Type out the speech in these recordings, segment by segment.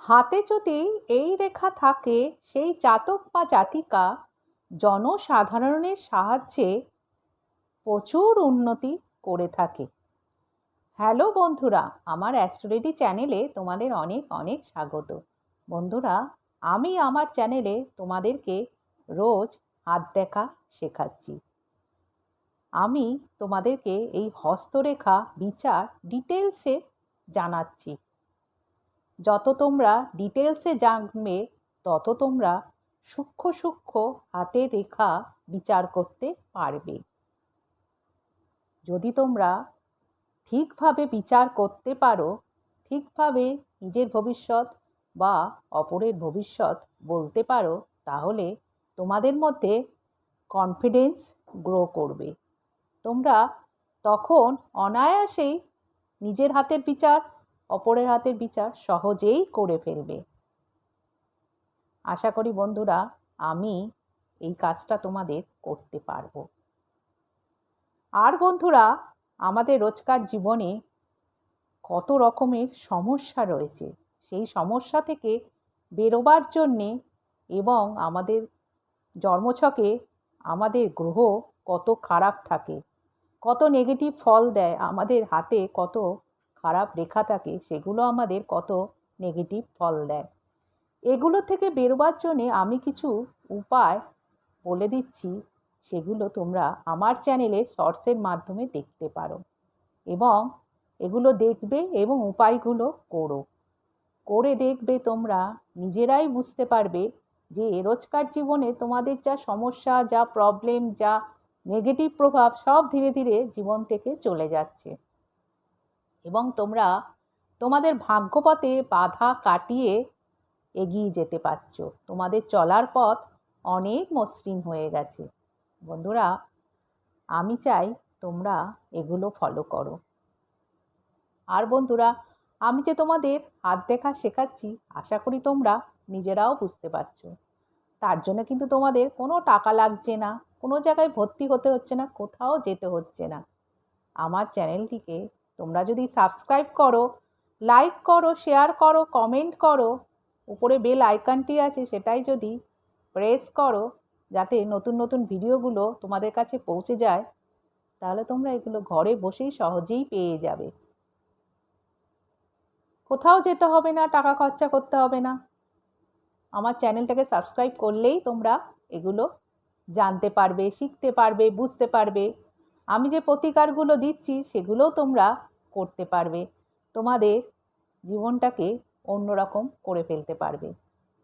হাতে যদি এই রেখা থাকে সেই জাতক বা জাতিকা জনসাধারণের সাহায্যে প্রচুর উন্নতি করে থাকে। হ্যালো বন্ধুরা, আমার অ্যাস্ট্রোরেডি চ্যানেলে তোমাদের অনেক অনেক স্বাগত। বন্ধুরা, আমি আমার চ্যানেলে তোমাদেরকে রোজ হাত দেখা শেখাচ্ছি। আমি তোমাদেরকে এই হস্তরেখা বিচার ডিটেলসে জানাচ্ছি। যত তোমরা ডিটেলসে জানবে তত তোমরা সূক্ষ্ম সূক্ষ্ম হাতের রেখা বিচার করতে পারবে। যদি তোমরা ঠিকভাবে বিচার করতে পারো, ঠিকভাবে নিজের ভবিষ্যৎ বা অপরের ভবিষ্যৎ বলতে পারো, তাহলে তোমাদের মধ্যে কনফিডেন্স গ্রো করবে। তোমরা তখন অনায়াসেই নিজের হাতের বিচার, অপরের হাতের বিচার সহজেই করে ফেলবে। আশা করি বন্ধুরা, আমি এই কাজটা তোমাদের করতে পারবো। আর বন্ধুরা, আমাদের রোজকার জীবনে কত রকমের সমস্যা রয়েছে, সেই সমস্যা থেকে বেরোবার জন্যে এবং আমাদের জন্মছকে আমাদের গ্রহ কত খারাপ থাকে, কত নেগেটিভ ফল দেয়, আমাদের হাতে কত খারাপ রেখা থাকে, সেগুলো আমাদের কত নেগেটিভ ফল দেয়। এগুলো থেকে বেরোবার জন্যে আমি কিছু উপায় বলে দিচ্ছি, সেগুলো তোমরা আমার চ্যানেলে শর্টসের মাধ্যমে দেখতে পারো এবং এগুলো দেখবে এবং উপায়গুলো করে দেখবে। তোমরা নিজেরাই বুঝতে পারবে যে রোজকার জীবনে তোমাদের যা সমস্যা, যা প্রবলেম, যা নেগেটিভ প্রভাব, সব ধীরে ধীরে জীবন থেকে চলে যাচ্ছে এবং তোমরা তোমাদের ভাগ্যপথে বাধা কাটিয়ে এগিয়ে যেতে পারছো। তোমাদের চলার পথ অনেক মসৃণ হয়ে গেছে। বন্ধুরা, আমি চাই তোমরা এগুলো ফলো করো। আর বন্ধুরা, আমি যে তোমাদের হাত দেখা শেখাচ্ছি, আশা করি তোমরা নিজেরাও বুঝতে পারছো। তার জন্য কিন্তু তোমাদের কোনো টাকা লাগছে না, কোনো জায়গায় ভর্তি হতে হচ্ছে না, কোথাও যেতে হচ্ছে না। আমার চ্যানেলটিকে তোমরা যদি সাবস্ক্রাইব করো, লাইক করো, শেয়ার করো, কমেন্ট করো, উপরে বেল আইকনটি আছে সেটাই যদি প্রেস করো, যাতে নতুন নতুন ভিডিওগুলো তোমাদের কাছে পৌঁছে যায়, তাহলে তোমরা এগুলো ঘরে বসেই সহজেই পেয়ে যাবে। কোথাও যেতে হবে না, টাকা খরচা করতে হবে না। আমার চ্যানেলটাকে সাবস্ক্রাইব করলেই তোমরা এগুলো জানতে পারবে, শিখতে পারবে, বুঝতে পারবে। আমি যে প্রতিকারগুলো দিচ্ছি সেগুলোও তোমরা করতে পারবে। তোমাদের জীবনটাকে অন্যরকম করে ফেলতে পারবে,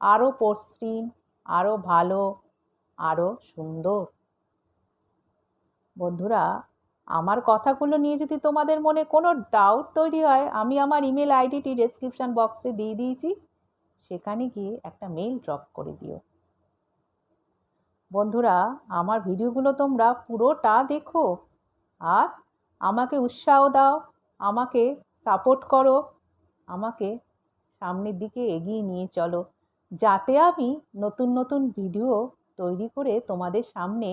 আরও মসৃণ, আরও ভালো, আরও সুন্দর। বন্ধুরা, আমার কথাগুলো নিয়ে যদি তোমাদের মনে কোনো ডাউট তৈরি হয়, আমি আমার ইমেল আইডিটি ডেসক্রিপশন বক্সে দিয়ে দিয়েছি, সেখানে গিয়ে একটা মেল ড্রপ করে দিও। বন্ধুরা, আমার ভিডিওগুলো তোমরা পুরোটা দেখো আর আমাকে উৎসাহ দাও, আমাকে সাপোর্ট করো, আমাকে সামনের দিকে এগিয়ে নিয়ে চলো, যাতে আমি নতুন নতুন ভিডিও তৈরি করে তোমাদের সামনে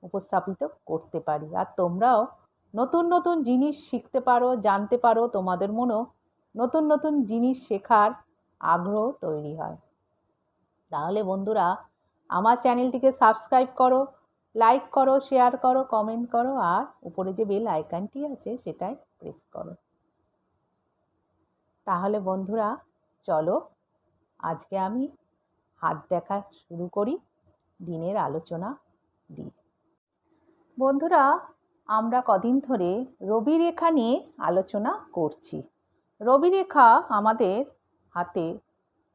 উপস্থাপিত করতে পারি। আর তোমরাও নতুন নতুন জিনিস শিখতে পারো, জানতে পারো, তোমাদের মনেও নতুন নতুন জিনিস শেখার আগ্রহ তৈরি হয়। তাহলে বন্ধুরা, আমার চ্যানেলটিকে সাবস্ক্রাইব করো, লাইক করো, শেয়ার করো, কমেন্ট করো, আর উপরে যে বেল আইকনটি আছে সেটাই প্রেস করো। তাহলে বন্ধুরা, চলো আজকে আমি হাত দেখা শুরু করি, দিনের আলোচনা দিই। বন্ধুরা, আমরা কদিন ধরে রবি রেখা নিয়ে আলোচনা করছি। রবি রেখা আমাদের হাতে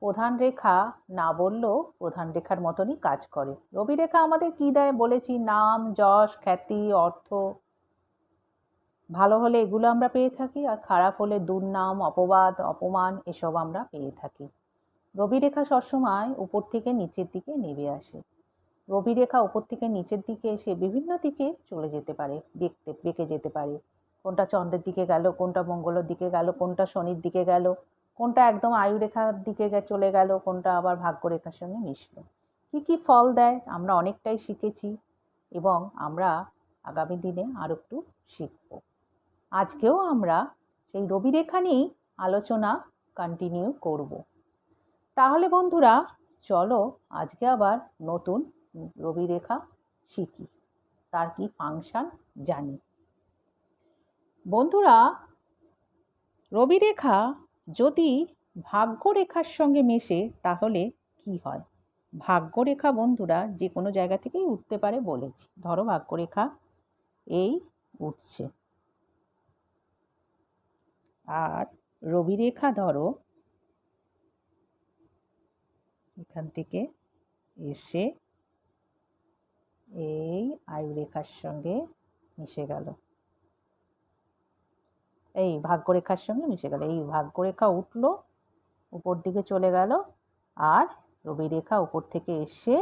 প্রধান রেখা না বললেও প্রধান রেখার মতনই কাজ করে। রবি রেখা আমাদের কী দেয় বলেছি? নাম, যশ, খ্যাতি, অর্থ। ভালো হলে এগুলো আমরা পেয়ে থাকি, আর খারাপ হলে দুর্নাম, অপবাদ, অপমান, এসব আমরা পেয়ে থাকি। রবি রেখা সবসময় উপর থেকে নিচের দিকে নেমে আসে। রবি রেখা উপর থেকে নিচের দিকে এসে বিভিন্ন দিকে চলে যেতে পারে, বেঁকে যেতে পারে। কোনটা চন্দ্রের দিকে গেল, কোনটা মঙ্গলের দিকে গেল, কোনটা শনির দিকে গেল, কোনটা একদম আয়ু রেখার দিকে চলে গেল, কোনটা আবার ভাগ্যরেখার সঙ্গে মিশলো। কী কী ফল দেয় আমরা অনেকটাই শিখেছি এবং আমরা আগামী দিনে আরও একটু শিখব। আজকেও আমরা সেই রবি রেখা নিয়েই আলোচনা কন্টিনিউ করব। তাহলে বন্ধুরা চলো আজকে আবার নতুন রবি রেখা শিখি, তার কি ফাংশন জানি। বন্ধুরা, রবি রেখা যদি ভাগ্যরেখার সঙ্গে মেশে তাহলে কি হয়? ভাগ্যরেখা বন্ধুরা যে কোনো জায়গা থেকেই উঠতে পারে বলেছি। ধরো ভাগ্যরেখা এই উঠছে, আর রবি রেখা ধরো এখান থেকে এসে এই আয়ুরেখার সঙ্গে মিশে গেল, এই ভাগ্যরেখার সঙ্গে মিশে গেল। এই ভাগ্যরেখা উঠলো, উপর দিকে চলে গেল, আর রবি রেখা উপর থেকে এসে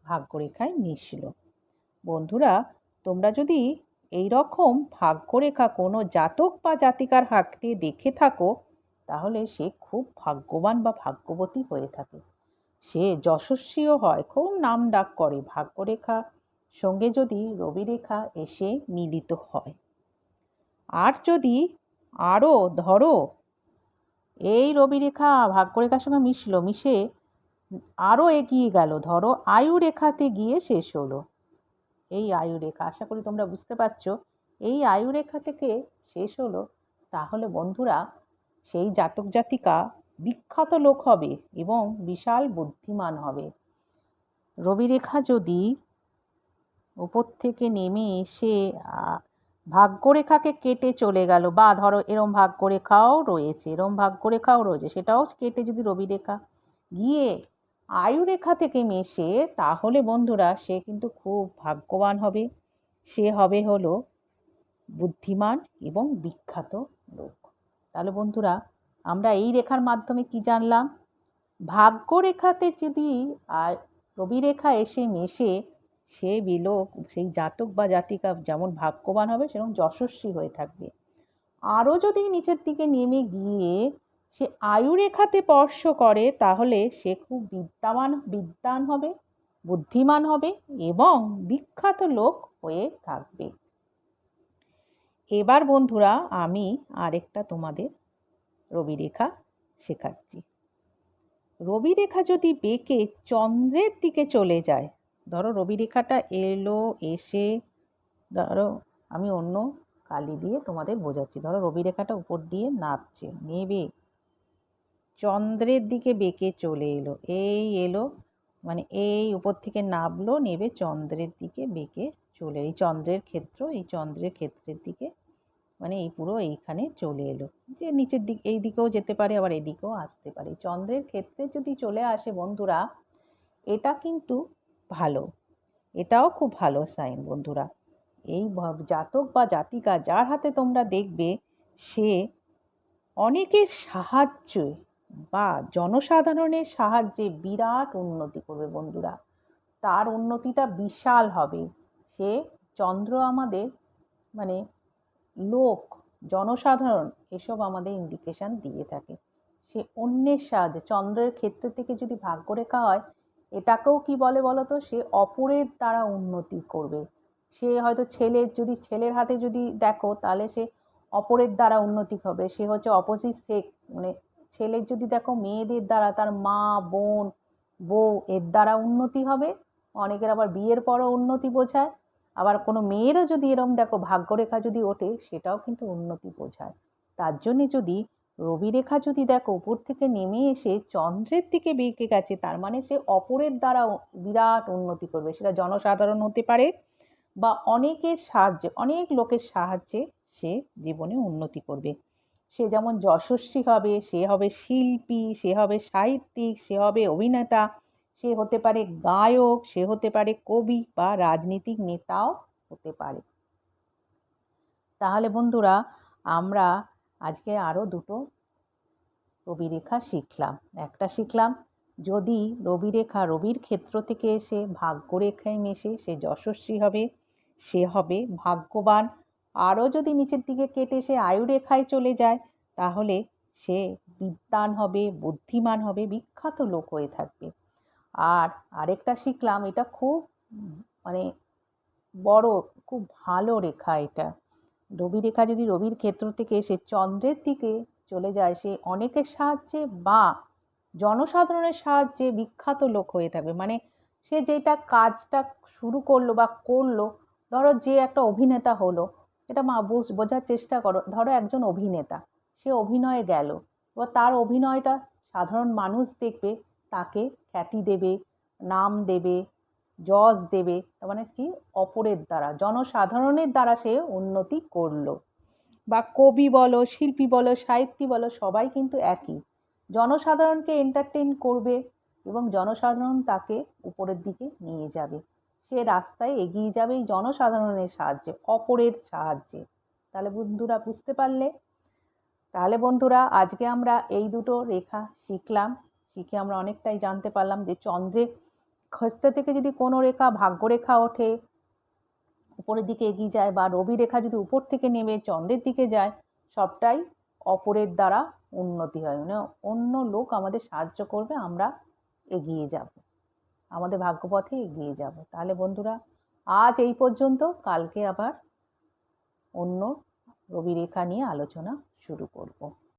ভাগ্যরেখায় মিশল। বন্ধুরা, তোমরা যদি এই রকম ভাগ্যরেখা কোনো জাতক বা জাতিকার হাতে দেখে থাকো তাহলে সে খুব ভাগ্যবান বা ভাগ্যবতী হয়ে থাকে। সে যশস্বীও হয়, খুব নাম ডাক করে ভাগ্যরেখা সঙ্গে যদি রবি রেখা এসে মিলিত হয়। আর যদি আরও ধরো এই রবি রেখা ভাগ্যরেখার সঙ্গে মিশে আরও এগিয়ে গেল, ধরো আয়ু রেখাতে গিয়ে শেষ হলো। এই আয়ু রেখা, আশা করি তোমরা বুঝতে পারছো, এই আয়ু রেখা থেকে শেষ হলো, তাহলে বন্ধুরা সেই জাতক জাতিকা বিখ্যাত লোক হবে এবং বিশাল বুদ্ধিমান হবে। রবি রেখা যদি উপর থেকে নেমে এসে ভাগ্যরেখাকে কেটে চলে গেল, বা ধরো এরম ভাগ্যরেখাও রয়েছে, সেটাও কেটে যদি রবি রেখা গিয়ে আয়ু রেখা থেকে মেশে, তাহলে বন্ধুরা সে কিন্তু খুব ভাগ্যবান হবে। সে হবে হলো বুদ্ধিমান এবং বিখ্যাত লোক। তাহলে বন্ধুরা আমরা এই রেখার মাধ্যমে কি জানলাম? ভাগ্যরেখাতে যদি রবি রেখা এসে মেশে, সে লোক, সেই জাতক বা জাতিকা যেমন ভাগ্যবান হবে সেরকম যশস্বী হয়ে থাকবে। আরও যদি নিচের দিকে নেমে গিয়ে সে আয়ু রেখাতে স্পর্শ করে তাহলে সে খুব বিদ্বান হবে, বুদ্ধিমান হবে এবং বিখ্যাত লোক হয়ে থাকবে। এবার বন্ধুরা আমি আরেকটা তোমাদের রবি রেখা শেখাচ্ছি। রবি রেখা যদি বেঁকে চন্দ্রের দিকে চলে যায়, ধরো রবি রেখাটা এলো, এসে ধরো আমি অন্য কালি দিয়ে তোমাদের বোঝাচ্ছি। ধরো রবি রেখাটা উপর দিয়ে নামছে, নেবে চন্দ্রের দিকে বেঁকে চলে এলো, এই এলো, মানে এই উপর থেকে নামলো, নেবে চন্দ্রের দিকে বেঁকে চলে, এই চন্দ্রের ক্ষেত্রের দিকে, মানে এই পুরো এইখানে চলে এলো, যে নিচের দিক এই দিকেও যেতে পারে, আবার এদিকেও আসতে পারে। চন্দ্রের ক্ষেত্রে যদি চলে আসে বন্ধুরা, এটা কিন্তু ভালো, এটাও খুব ভালো সাইন বন্ধুরা। এই জাতক বা জাতিকা যার হাতে তোমরা দেখবে, সে অনেকের সাহায্যে বা জনসাধারণের সাহায্যে বিরাট উন্নতি করবে বন্ধুরা। তার উন্নতিটা বিশাল হবে। সে চন্দ্র আমাদের মানে লোক, জনসাধারণ, এসব আমাদের ইন্ডিকেশন দিয়ে থাকে। সে অন্যের সাহায্যে, চন্দ্রের ক্ষেত্র থেকে যদি ভাগ্যরেখা হয়, এটাকেও কি বলে বলো তো? সে অপরের দ্বারা উন্নতি করবে। সে হয়তো ছেলের হাতে যদি দেখো তাহলে সে অপরের দ্বারা উন্নতি হবে। সে হচ্ছে অপোজিট সেক্স, মানে ছেলের যদি দেখো মেয়েদের দ্বারা, তার মা, বোন, বউ এর দ্বারা উন্নতি হবে। অনেকের আবার বিয়ের পরও উন্নতি বোঝায়। আবার কোনো মেয়েরও যদি এরম দেখো ভাগ্যরেখা যদি ওঠে, সেটাও কিন্তু উন্নতি বোঝায়। তার জন্যে যদি রবি রেখা যদি দেখো উপর থেকে নেমে এসে চন্দ্রের দিকে বেঁকে গেছে, তার মানে সে অপরের দ্বারা বিরাট উন্নতি করবে। সেটা জনসাধারণ হতে পারে বা অনেকের সাহায্যে, অনেক লোকের সাহায্যে সে জীবনে উন্নতি করবে। সে যেমন যশস্বী হবে, সে হবে শিল্পী, সে হবে সাহিত্যিক, সে হবে অভিনেতা, সে হতে পারে গায়ক, সে হতে পারে কবি বা রাজনীতিক নেতাও হতে পারে। তাহলে বন্ধুরা আমরা আজকে আরও দুটো রবি রেখা শিখলাম। একটা শিখলাম যদি রবি রেখা রবির ক্ষেত্র থেকে এসে ভাগ্যরেখায় মেশে, সে যশস্বী হবে, সে হবে ভাগ্যবান। আরও যদি নিচের দিকে কেটে সে আয়ু রেখায় চলে যায়, তাহলে সে বিদ্বান হবে, বুদ্ধিমান হবে, বিখ্যাত লোক হয়ে থাকবে। আর আরেকটা শিখলাম, এটা খুব মানে বড়, খুব ভালো রেখা এটা। রবি রেখা যদি রবির ক্ষেত্র থেকে এসে চন্দ্রের দিকে চলে যায়, সে অনেকের সাহায্যে বা জনসাধারণের সাহায্যে বিখ্যাত লোক হয়ে থাকবে। মানে সে যেটা কাজটা শুরু করলো বা করলো, ধরো যে একটা অভিনেতা হলো, এটা বোঝার চেষ্টা করো, ধরো একজন অভিনেতা, সে অভিনয়ে গেল, এবার তার অভিনয়টা সাধারণ মানুষ দেখবে, তাকে খ্যাতি দেবে, নাম দেবে, যশ দেবে। তার মানে কি, অপরের দ্বারা, জনসাধারণের দ্বারা সে উন্নতি করলো। বা কবি বলো, শিল্পী বলো, সাহিত্যিক বলো, সবাই কিন্তু একই, জনসাধারণকে এন্টারটেইন করবে এবং জনসাধারণ তাকে উপরের দিকে নিয়ে যাবে, সে রাস্তায় এগিয়ে যাবে এই জনসাধারণের সাহায্যে, অপরের সাহায্যে। তাহলে বন্ধুরা বুঝতে পারলে? তাহলে বন্ধুরা আজকে আমরা এই দুটো রেখা শিখলাম, শিখে আমরা অনেকটাই জানতে পারলাম যে চন্দ্রের খস্তা থেকে যদি কোনো রেখা ভাগ্যরেখা ওঠে, উপরের দিকে এগিয়ে যায়, বা রবি রেখা যদি উপর থেকে নেমে চন্দ্রের দিকে যায়, সবটাই অপরের দ্বারা উন্নতি হয়, মানে অন্য লোক আমাদের সাহায্য করবে, আমরা এগিয়ে যাব, আমাদের ভাগ্যপথে এগিয়ে যাব। তাহলে বন্ধুরা আজ এই পর্যন্ত, কালকে আবার অন্য রবি রেখা নিয়ে আলোচনা শুরু করব।